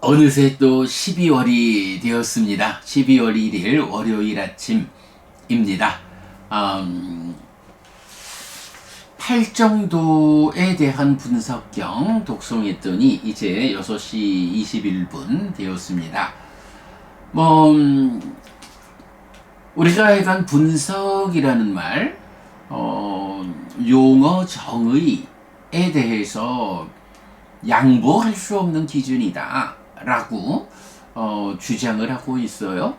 어느새 또 12월이 되었습니다. 12월 1일 월요일 아침입니다. 팔정도에 대한 분석경 독송했더니 이제 6시 21분 되었습니다. 우리가 해간 분석이라는 말, 용어 정의에 대해서 양보할 수 없는 기준이다 라고 주장을 하고 있어요.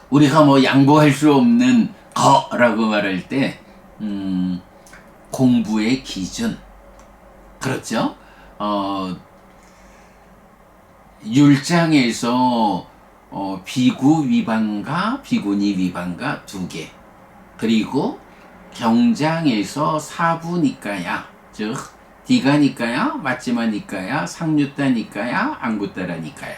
우리가 양보할 수 없는 거라고 말할 때 공부의 기준, 그렇죠? 율장에서 비구 위반과 비구니 위반과 2개, 그리고 경장에서 사부니까야, 즉 디가니까야, 맞지마니까야, 상류따니까야, 안구따라니까야,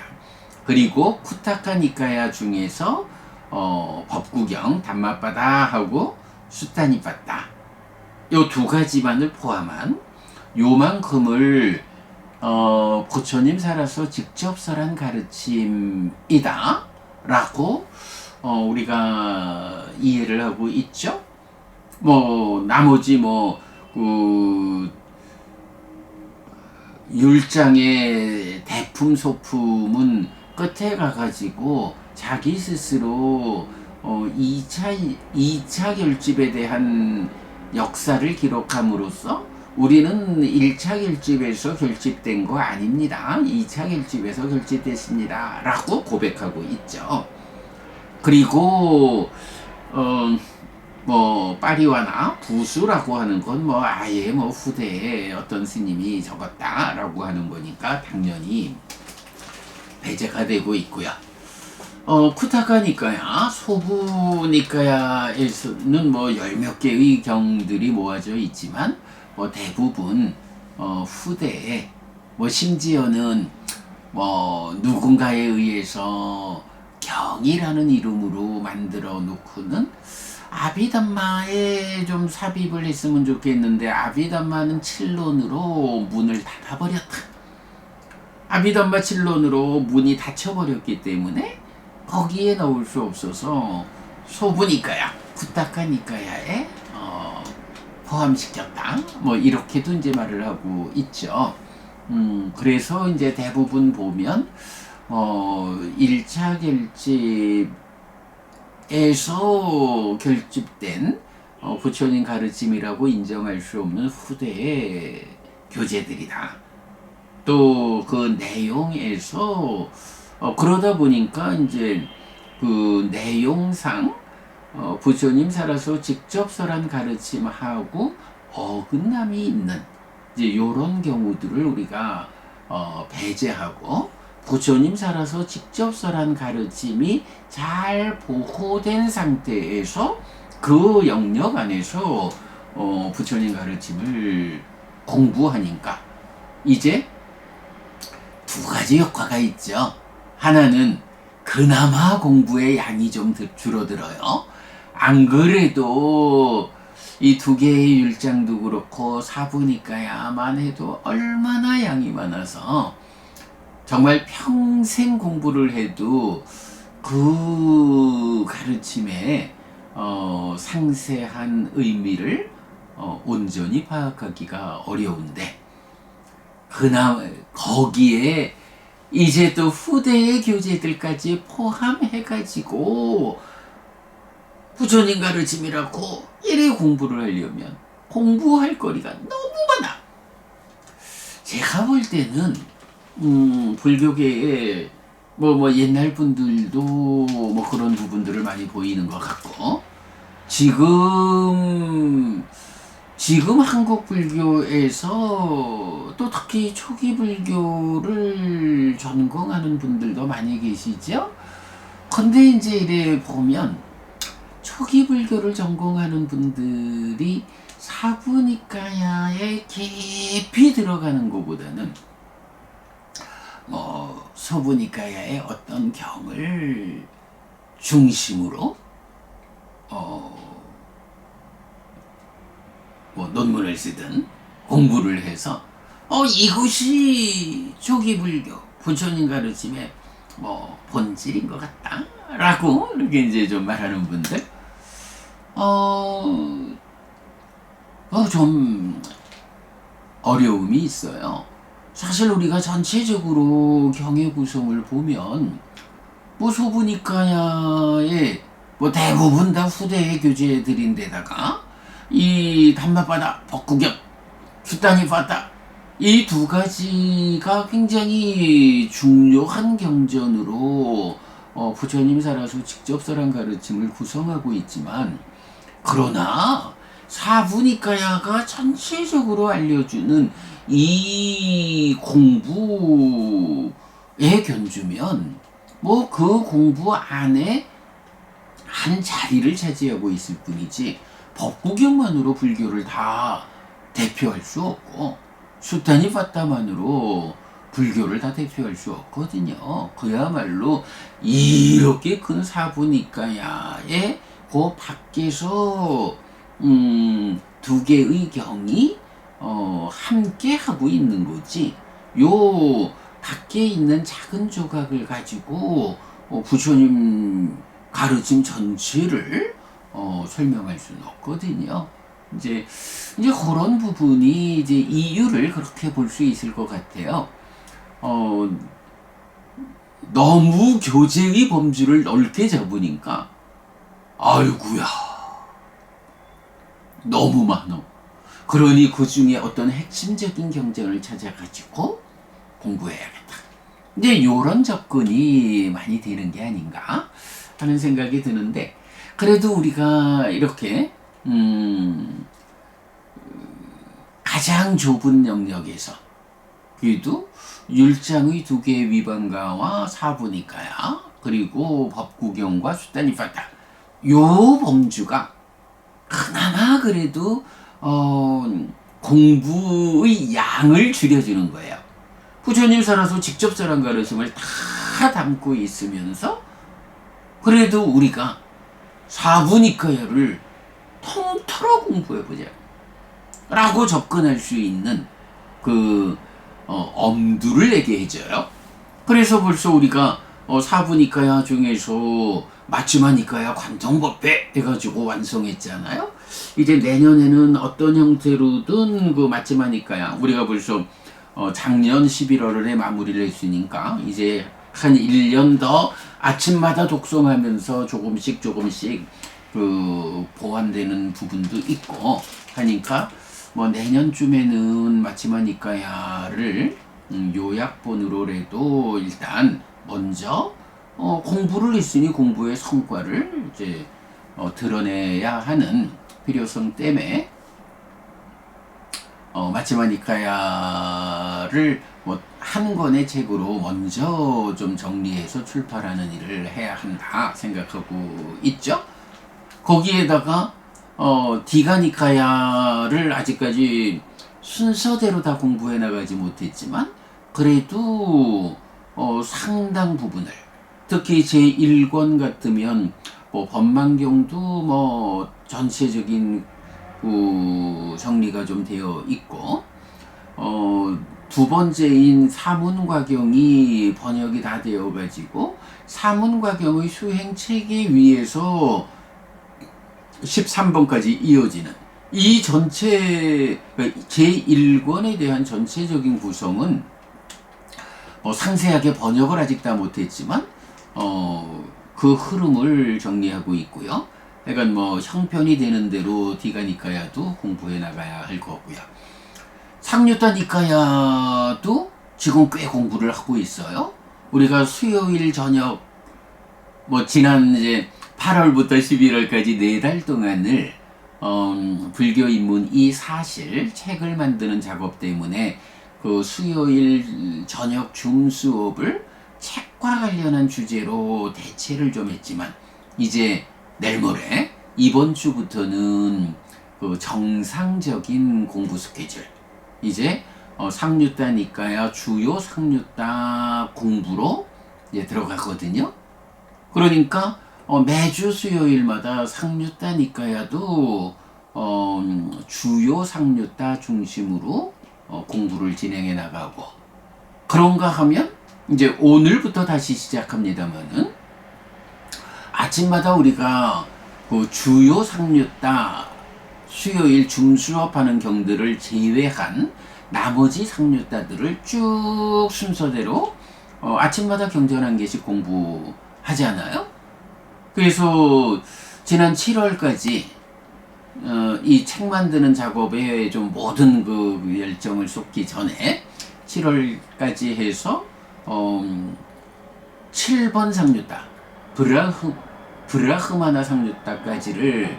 그리고 쿠타카니까야 중에서 법구경, 단맛바다하고 수따니빠따, 요 2가지만을 포함한 요만큼을 부처님 살아서 직접 설한 가르침이다 라고 우리가 이해를 하고 있죠. 나머지 율장의 대품 소품은 끝에 가가지고 자기 스스로 2차 결집에 대한 역사를 기록함으로써 우리는 1차 결집에서 결집된 거 아닙니다. 2차 결집에서 결집됐습니다 라고 고백하고 있죠. 그리고 파리와나 부수라고 하는 건 아예 후대에 어떤 스님이 적었다 라고 하는 거니까 당연히 배제가 되고 있고요. 쿠타카니까야, 소부니까야에서는 10몇 개의 경들이 모아져 있지만 대부분 후대에 심지어는 누군가에 의해서 경이라는 이름으로 만들어 놓고는 아비담마에 좀 삽입을 했으면 좋겠는데 아비담마는 7론으로 문을 닫아버렸다. 아비담마 7론으로 문이 닫혀버렸기 때문에 거기에 넣을 수 없어서 소부니까야, 쿠타카니까야에 포함시켰다. 이렇게도 이제 말을 하고 있죠. 그래서 이제 대부분 보면 1차 결집에서 결집된 부처님 가르침이라고 인정할 수 없는 후대의 교재들이다. 또 그 내용에서 그러다 보니까 이제 그 내용상 부처님 살아서 직접 설한 가르침하고 어긋남이 있는 이제 요런 경우들을 우리가 배제하고 부처님 살아서 직접 설한 가르침이 잘 보호된 상태에서 그 영역 안에서 부처님 가르침을 공부하니까 이제 2가지 효과가 있죠. 하나는 그나마 공부의 양이 좀 줄어들어요. 안 그래도 이 2개의 율장도 그렇고 사부니까야만 해도 얼마나 양이 많아서 정말 평생 공부를 해도 그 가르침의 상세한 의미를 온전히 파악하기가 어려운데, 그나마 거기에 이제 또 후대의 교재들까지 포함해가지고 부처님 가르침이라고 이래 공부를 하려면 공부할 거리가 너무 많아. 제가 볼 때는 불교계에 옛날 분들도 그런 부분들을 많이 보이는 것 같고, 지금 한국 불교에서 또 특히 초기 불교를 전공하는 분들도 많이 계시죠. 근데 이제 이래 보면 초기 불교를 전공하는 분들이 사부니까야에 깊이 들어가는 것보다는 소부니까야의 어떤 경을 중심으로 논문을 쓰든 공부를 해서 이것이 초기 불교, 부처님 가르침의 뭐 본질인 것 같다라고 이렇게 이제 좀 말하는 분들, 좀 어려움이 있어요. 사실 우리가 전체적으로 경의 구성을 보면 뭐 소부니카야의 뭐 대부분 다 후대의 교재들인데다가 이 담마바다, 법구경, 큐타니파타 이 두 가지가 굉장히 중요한 경전으로 부처님 살아서 직접 설한 가르침을 구성하고 있지만, 그러나 사부니카야가 전체적으로 알려주는 이 공부에 견주면 뭐 그 공부 안에 한 자리를 차지하고 있을 뿐이지 법구경만으로 불교를 다 대표할 수 없고 수타니파타만으로 불교를 다 대표할 수 없거든요. 그야말로 이렇게 큰 사부니까야의 그 밖에서 두 개의 경이 함께 하고 있는 거지. 요 밖에 있는 작은 조각을 가지고 부처님 가르침 전체를 설명할 수는 없거든요. 이제 그런 부분이 이제 이유를 그렇게 볼 수 있을 것 같아요. 너무 교재의 범주를 넓게 잡으니까 아이구야 너무 많어. 그러니 그 중에 어떤 핵심적인 경전을 찾아가지고 공부해야겠다. 이제 요런 접근이 많이 되는 게 아닌가 하는 생각이 드는데, 그래도 우리가 이렇게 가장 좁은 영역에서 그래도 율장의 두 개의 위반가와 사부니까야 그리고 법구경과 수타니파타 요 범주가 그나마 그래도 공부의 양을 줄여주는 거예요. 부처님 살아서 직접 설한 가르침을 다 담고 있으면서 그래도 우리가 사부니까야를 통틀어 공부해보자 라고 접근할 수 있는 그 엄두를 내게 해줘요. 그래서 벌써 우리가 사부니까야 중에서 마치마니까야 관통법배 해가지고 완성했잖아요. 이제 내년에는 어떤 형태로든 그 마치마니까야 우리가 벌써 작년 11월에 마무리를 했으니까 이제 한 1년 더 아침마다 독송하면서 조금씩 그 보완되는 부분도 있고 하니까 뭐 내년쯤에는 마치마니까야를 요약본으로라도 일단 먼저 공부를 했으니 공부의 성과를 이제 드러내야 하는 필요성 때문에 마치마니까야를 뭐 한 권의 책으로 먼저 좀 정리해서 출판하는 일을 해야 한다 생각하고 있죠. 거기에다가 디가니카야를 아직까지 순서대로 다 공부해 나가지 못했지만 그래도 상당 부분을, 특히 제1권 같으면 뭐 법망경도 뭐 전체적인 정리가 좀 되어 있고 두 번째인 사문과경이 번역이 다 되어 가지고 사문과경의 수행 체계 위에서 13번까지 이어지는 이 전체 제1권에 대한 전체적인 구성은 상세하게 번역을 아직 다 못했지만 그 흐름을 정리하고 있고요. 그러니까 뭐 형편이 되는 대로 디가니카야도 공부해 나가야 할 거고요. 상류타 니카야도 지금 꽤 공부를 하고 있어요. 우리가 수요일 저녁 뭐 지난 이제 8월부터 11월까지 4달 동안을 불교 입문 이 사실 책을 만드는 작업 때문에 그 수요일 저녁 줌 수업을 책과 관련한 주제로 대체를 좀 했지만 이제 내일 모레 이번 주부터는 그 정상적인 공부 스케줄, 이제 상류타 니카야 주요 상류타 공부로 이제 들어가거든요. 그러니까 매주 수요일마다 상류타 니카야도 주요 상류타 중심으로 공부를 진행해 나가고, 그런가 하면 이제 오늘부터 다시 시작합니다만은 아침마다 우리가 그 주요 상류따 수요일 중수업하는 경들을 제외한 나머지 상류따들을 쭉 순서대로 아침마다 경전 한 개씩 공부하잖아요. 그래서 지난 7월까지 이 책 만드는 작업에 좀 모든 그 열정을 쏟기 전에 7월까지 해서 7번 상류따 브라흐마나 상류따까지를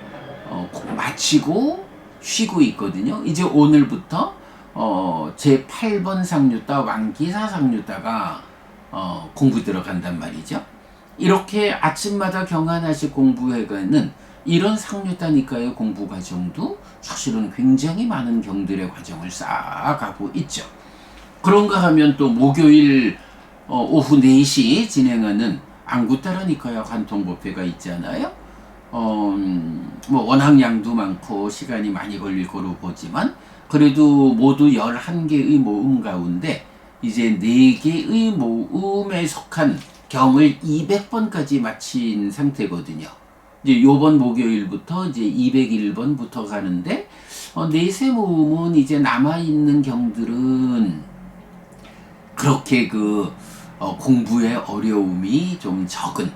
마치고 쉬고 있거든요. 이제 오늘부터 제 8번 상류따 왕기사 상류따가 공부 들어간단 말이죠. 이렇게 아침마다 경하나씩 공부해가는 이런 상류따니까의 공부 과정도 사실은 굉장히 많은 경들의 과정을 쌓아가고 있죠. 그런가 하면 또 목요일 오후 4시 진행하는 안구따라니까야 관통법회가 있잖아요. 뭐 워낙 양도 많고 시간이 많이 걸릴 거로 보지만 그래도 모두 11개의 모음 가운데 이제 4개의 모음에 속한 경을 200번까지 마친 상태거든요. 이제 요번 목요일부터 이제 201번부터 가는데 넷의 모음은 이제 남아있는 경들은 그렇게 공부의 어려움이 좀 적은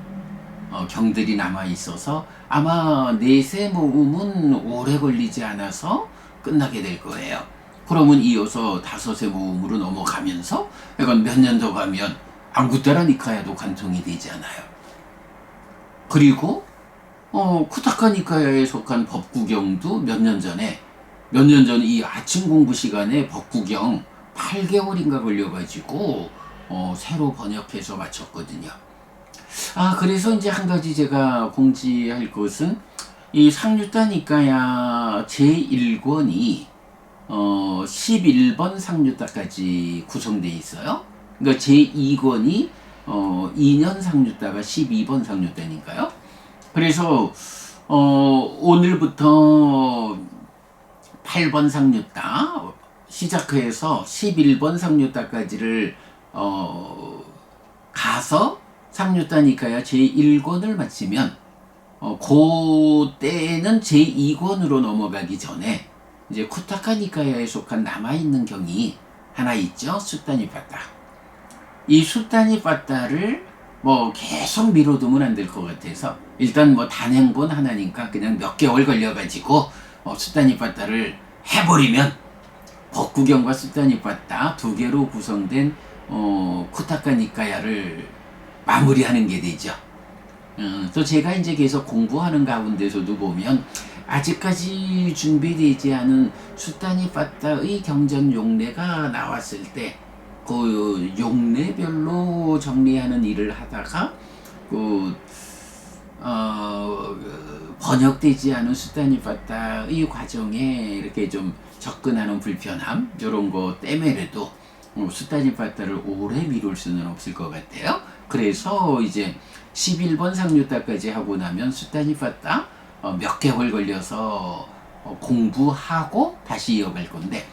경들이 남아있어서 아마 넷의 모음은 오래 걸리지 않아서 끝나게 될 거예요. 그러면 이어서 5의 모음으로 넘어가면서 약간 몇 년 더 가면 안구따라 니카야도 관통이 되잖아요. 그리고 쿠타카 니카야에 속한 법구경도 몇 년 전 이 아침 공부 시간에 법구경 8개월인가 걸려가지고 새로 번역해서 마쳤거든요. 그래서 이제 한 가지 제가 공지할 것은 이 상류따 니카야 제1권이 11번 상류따까지 구성되어 있어요. 그러니까 제2권이 2년 상류따가 12번 상류따니까요. 그래서 오늘부터 8번 상류따 시작해서 11번 상류따까지를 가서 상류따니까야 제1권을 마치면 그때는 제2권으로 넘어가기 전에 이제 쿠타카 니카야에 속한 남아있는 경이 하나 있죠. 수타니빠따. 이 수타니빠따를 계속 미뤄두면 안 될 것 같아서 일단 단행본 하나니까 그냥 몇 개월 걸려가지고 수타니빠따를 해버리면 법구경과 수타니빠따 2개로 구성된 쿠타카 니카야를 마무리하는 게 되죠. 또 제가 이제 계속 공부하는 가운데서도 보면 아직까지 준비되지 않은 수타니빠따의 경전 용례가 나왔을 때 그 용례별로 정리하는 일을 하다가 번역되지 않은 수타니빠따의 과정에 이렇게 좀 접근하는 불편함 이런 거 때문에라도 수타니빠따를 오래 미룰 수는 없을 것 같아요. 그래서 이제 11번 상류따까지 하고 나면 수타니빠따 몇 개월 걸려서 공부하고 다시 이어갈 건데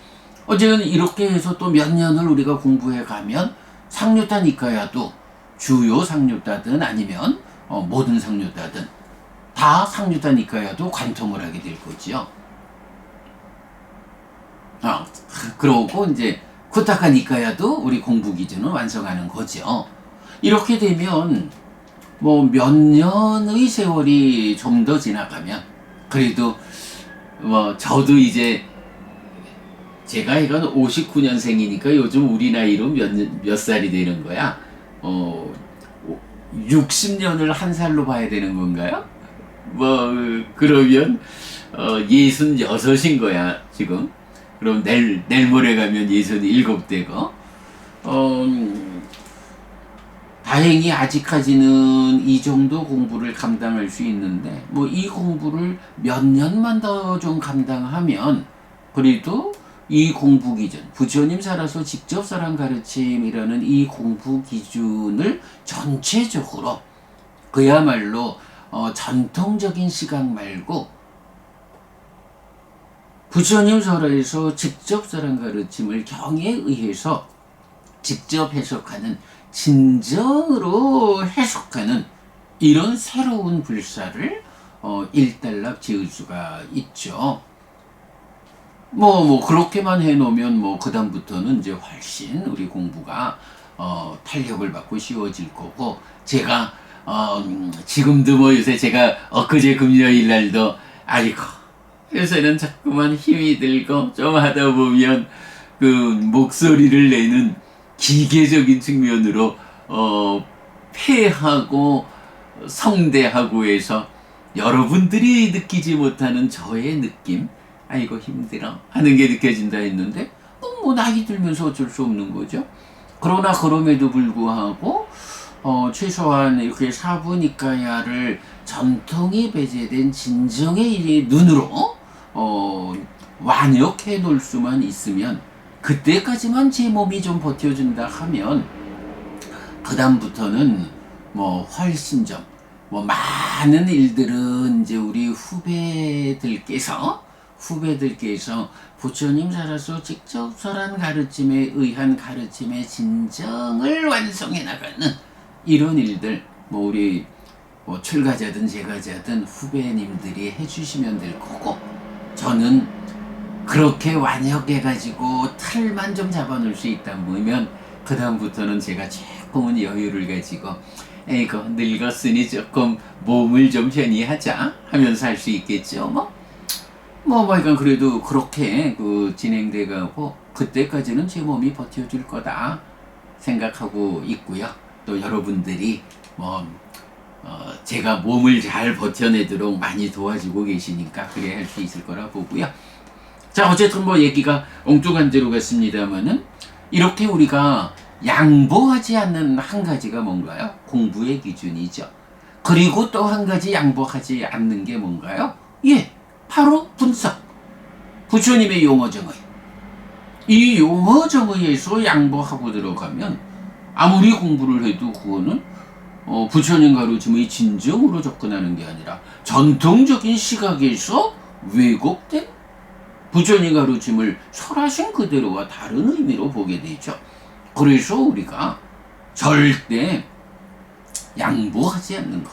어쨌든 이렇게 해서 또 몇 년을 우리가 공부해 가면 상류따 니카야도 주요 상류따든 아니면 모든 상류따든 다 상류따 니카야도 관통을 하게 될 거지요. 그러고 이제 쿠타카 니카야도 우리 공부 기준을 완성하는 거죠. 이렇게 되면 몇 년의 세월이 좀 더 지나가면 그래도 저도 이제 제가 이건 59년생이니까 요즘 우리 나이로 몇 살이 되는 거야? 60년을 한 살로 봐야 되는 건가요? 그러면 66인 거야 지금. 그럼 내일 모레 가면 67되고 다행히 아직까지는 이 정도 공부를 감당할 수 있는데 이 공부를 몇 년만 더 좀 감당하면 그래도 이 공부 기준 부처님 살아서 직접 사랑 가르침이라는 이 공부 기준을 전체적으로 그야말로 전통적인 시각 말고 부처님 설에서 직접 사랑 가르침을 경에 의해서 직접 해석하는 진정으로 해석하는 이런 새로운 불사를 일단락 지을 수가 있죠. 그렇게만 해놓으면 그다음부터는 이제 훨씬 우리 공부가 탄력을 받고 쉬워질 거고, 제가 지금도 요새 제가 엊그제 금요일 날도 아이고 요새는 자꾸만 힘이 들고 좀 하다 보면 그 목소리를 내는 기계적인 측면으로 폐하고 성대하고 해서 여러분들이 느끼지 못하는 저의 느낌, 아이고 힘들어 하는 게 느껴진다 했는데 나이 들면서 어쩔 수 없는 거죠. 그러나 그럼에도 불구하고 최소한 이렇게 사부니까야를 전통이 배제된 진정의 눈으로 완역해 놓을 수만 있으면, 그때까지만 제 몸이 좀 버텨준다 하면 그 다음부터는 훨씬 좀 많은 일들은 이제 우리 후배들께서 부처님 살아서 직접설한 가르침에 의한 가르침의 진정을 완성해 나가는 이런 일들, 우리 출가자든 재가자든 후배님들이 해주시면 될 거고, 저는 그렇게 완역해가지고 틀만 좀 잡아놓을 수 있다 보면 그 다음부터는 제가 조금은 여유를 가지고 에이고 늙었으니 조금 몸을 좀 편히 하자 하면서 할 수 있겠죠. 그러니까 그래도 그렇게 진행돼가고 그때까지는 제 몸이 버텨줄 거다 생각하고 있고요. 또 여러분들이 제가 몸을 잘 버텨내도록 많이 도와주고 계시니까 그래 할 수 있을 거라 보고요. 자, 어쨌든 얘기가 엉뚱한 데로 갔습니다만은, 이렇게 우리가 양보하지 않는 한 가지가 뭔가요? 공부의 기준이죠. 그리고 또 한 가지 양보하지 않는 게 뭔가요? 바로 분석. 부처님의 용어정의. 이 용어정의에서 양보하고 들어가면 아무리 공부를 해도 그거는 부처님 가르침의 진정으로 접근하는 게 아니라 전통적인 시각에서 왜곡된 부처님 가르침을 설하신 그대로와 다른 의미로 보게 되죠. 그래서 우리가 절대 양보하지 않는 것.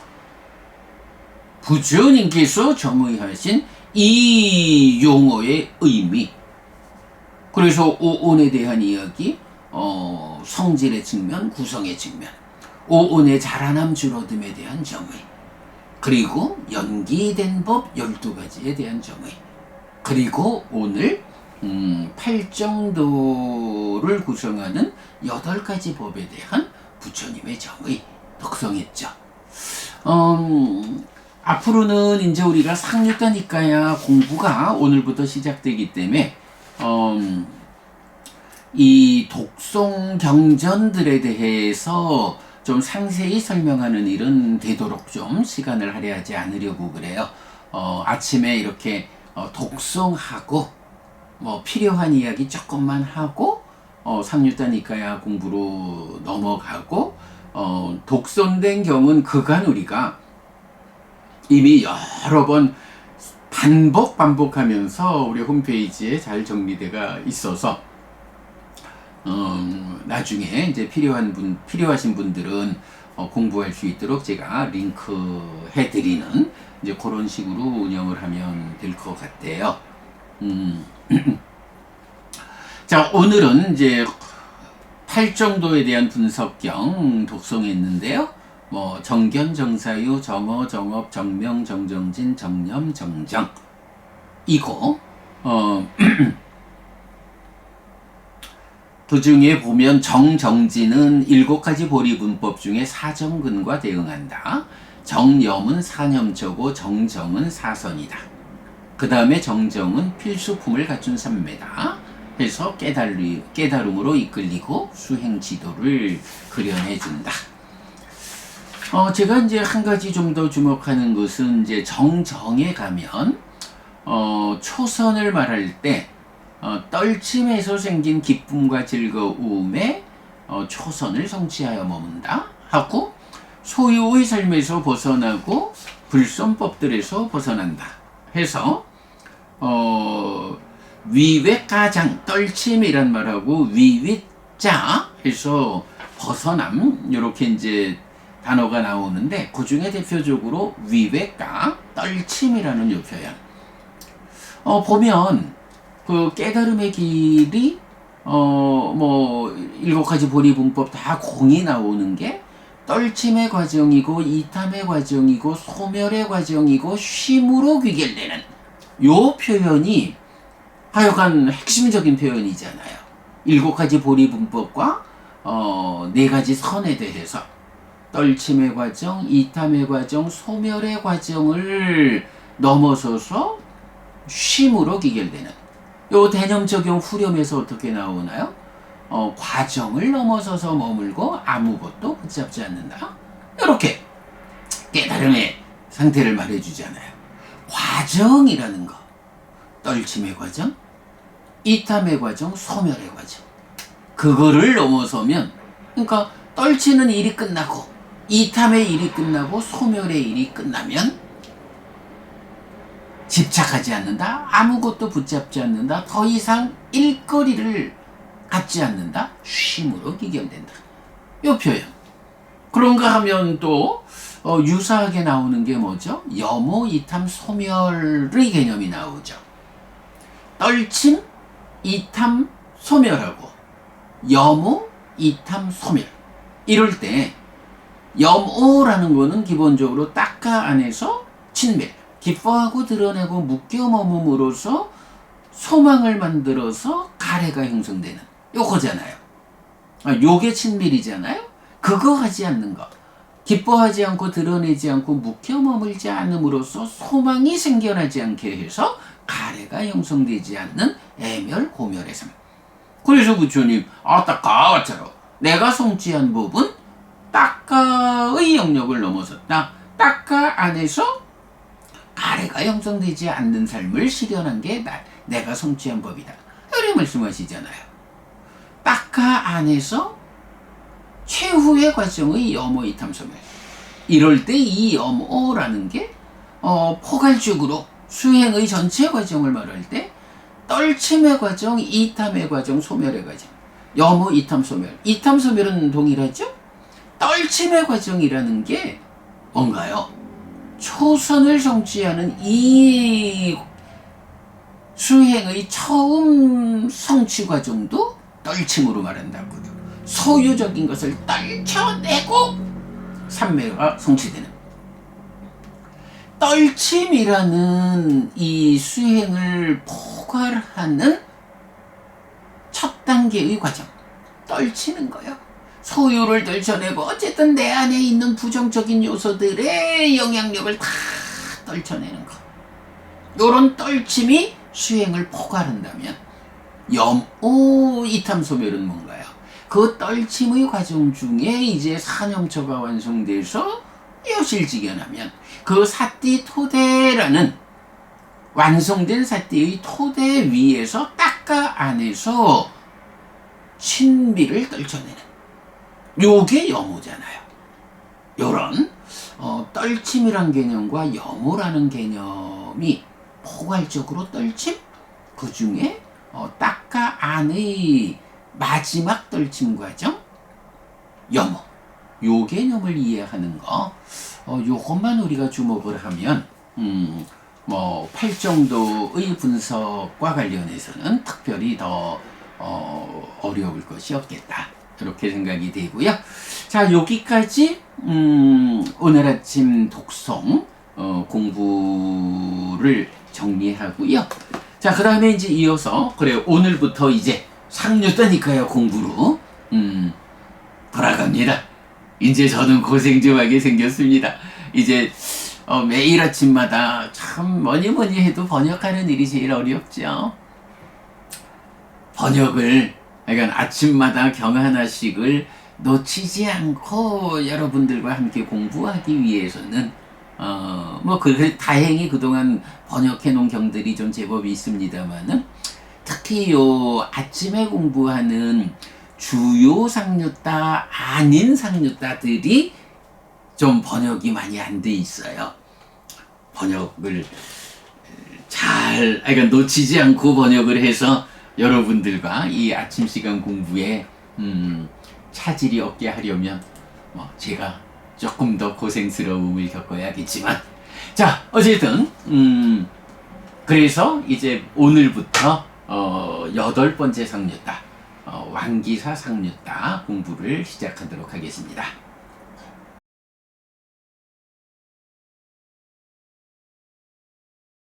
부처님께서 정의하신 이 용어의 의미. 그래서 오온에 대한 이야기, 성질의 측면, 구성의 측면, 오온의 자라남 줄어듦에 대한 정의, 그리고 연기된 법 12가지에 대한 정의, 그리고 오늘 팔정도를 구성하는 8가지 법에 대한 부처님의 정의 독성했죠. 앞으로는 이제 우리가 상류다니까야 공부가 오늘부터 시작되기 때문에 이 독송 경전들에 대해서 좀 상세히 설명하는 일은 되도록 좀 시간을 할애하지 않으려고 그래요. 아침에 이렇게 독송하고 필요한 이야기 조금만 하고 상류다니까야 공부로 넘어가고, 독선된 경은 그간 우리가 이미 여러 번 반복하면서 우리 홈페이지에 잘 정리되어 있어서 나중에 이제 필요하신 분들은 공부할 수 있도록 제가 링크 해드리는 이제 그런 식으로 운영을 하면 될 것 같아요. 자, 오늘은 이제 팔정도에 대한 분석경 독송했는데요. 정견, 정사유, 정어, 정업, 정명, 정정진, 정념, 정정. 이거 그 중에 보면 정정진은 7가지 보리분법 중에 사정근과 대응한다. 정념은 사념처고 정정은 사선이다. 그 다음에 정정은 필수품을 갖춘 삼매다. 해서 깨달음으로 이끌리고 수행 지도를 그려내준다. 제가 이제 한 가지 좀 더 주목하는 것은 이제 정정에 가면 초선을 말할 때 떨침에서 생긴 기쁨과 즐거움에 초선을 성취하여 머문다 하고, 소유의 삶에서 벗어나고 불선법들에서 벗어난다 해서 위외가장 떨침이란 말하고 위윗자 해서 벗어남 이렇게 이제 단어가 나오는데 그 중에 대표적으로 위외가 떨침이라는 요 표현. 보면 그 깨달음의 길이 뭐 7가지 보리 분법 다 공이 나오는 게 떨침의 과정이고 이탐의 과정이고 소멸의 과정이고 쉼으로 귀결되는 요 표현이 하여간 핵심적인 표현이잖아요. 7가지 보리 분법과 4가지 선에 대해서 떨침의 과정, 이탐의 과정, 소멸의 과정을 넘어서서 쉼으로 귀결되는 요 대념 적용 후렴에서 어떻게 나오나요? 과정을 넘어서서 머물고 아무것도 붙잡지 않는다. 이렇게 깨달음의 상태를 말해주잖아요. 과정이라는 거, 떨침의 과정, 이탐의 과정, 소멸의 과정, 그거를 넘어서면, 그러니까 떨치는 일이 끝나고 이탐의 일이 끝나고 소멸의 일이 끝나면 집착하지 않는다, 아무것도 붙잡지 않는다, 더 이상 일거리를 갖지 않는다, 쉼으로 귀결된다. 이 표현. 그런가 하면 또 유사하게 나오는 게 뭐죠? 염호, 이탐, 소멸의 개념이 나오죠. 떨침, 이탐, 소멸하고 염호, 이탐, 소멸. 이럴 때 염호라는 거는 기본적으로 딱가 안에서 친밀, 기뻐하고 드러내고 묶여 머금으로써 소망을 만들어서 가래가 형성되는 요거잖아요. 요게 친밀이잖아요. 그거 하지 않는 거, 기뻐하지 않고 드러내지 않고 묶여 머물지 않음으로써 소망이 생겨나지 않게 해서 가래가 형성되지 않는 애멸 고멸의 삶. 그래서 부처님 딱가처럼 내가 성취한 법은 딱가의 영역을 넘어섰다. 딱가 안에서 가래가 형성되지 않는 삶을 실현한 게 내가 성취한 법이다. 이렇게 말씀하시잖아요. 딱가 안에서 최후의 과정의 염호, 이탐, 소멸. 이럴 때 이 염호라는 게 포괄적으로 수행의 전체 과정을 말할 때 떨침의 과정, 이탐의 과정, 소멸의 과정. 염호, 이탐, 소멸. 이탐, 소멸은 동일하죠? 떨침의 과정이라는 게 뭔가요? 초선을 성취하는 이 수행의 처음 성취 과정도 떨침으로 말한다고요. 소유적인 것을 떨쳐내고 삼매가 성취되는. 떨침이라는 이 수행을 포괄하는 첫 단계의 과정. 떨치는 거요. 소유를 떨쳐내고 어쨌든 내 안에 있는 부정적인 요소들의 영향력을 다 떨쳐내는 거. 요런 떨침이 수행을 포괄한다면 염호, 이탐, 소멸은 뭔가요? 그 떨침의 과정 중에 이제 사념처가 완성돼서 여실직연하면 그 사띠 토대라는 완성된 사띠의 토대 위에서 딱가 안에서 친미를 떨쳐내는 요게 염호잖아요. 요런 떨침이란 개념과 염호라는 개념이 포괄적으로 떨침, 그 중에 딱가 안의 마지막 떨침 과정 염호, 요 개념을 이해하는 거, 요것만 우리가 주목을 하면 뭐 팔정도의 분석과 관련해서는 특별히 더 어려울 것이 없겠다, 이렇게 생각이 되고요. 자, 여기까지 오늘 아침 독송 공부를 정리하고요. 자, 그 다음에 이제 이어서 그래요. 오늘부터 이제 상류다니까요, 공부로 돌아갑니다. 이제 저는 고생 좀 하게 생겼습니다. 이제 매일 아침마다 참 뭐니 해도 번역하는 일이 제일 어렵죠. 번역을, 그러니까 아침마다 경 하나씩을 놓치지 않고 여러분들과 함께 공부하기 위해서는 다행히 그동안 번역해 놓은 경들이 좀 제법 있습니다만은, 특히 요 아침에 공부하는 주요 상류따 아닌 상류따들이 좀 번역이 많이 안 돼 있어요. 번역을 그러니까 놓치지 않고 번역을 해서 여러분들과 이 아침 시간 공부에 차질이 없게 하려면 뭐 제가 조금 더 고생스러움을 겪어야겠지만, 자 어쨌든 그래서 이제 오늘부터 8번째 상류따 왕기사 상류따 공부를 시작하도록 하겠습니다.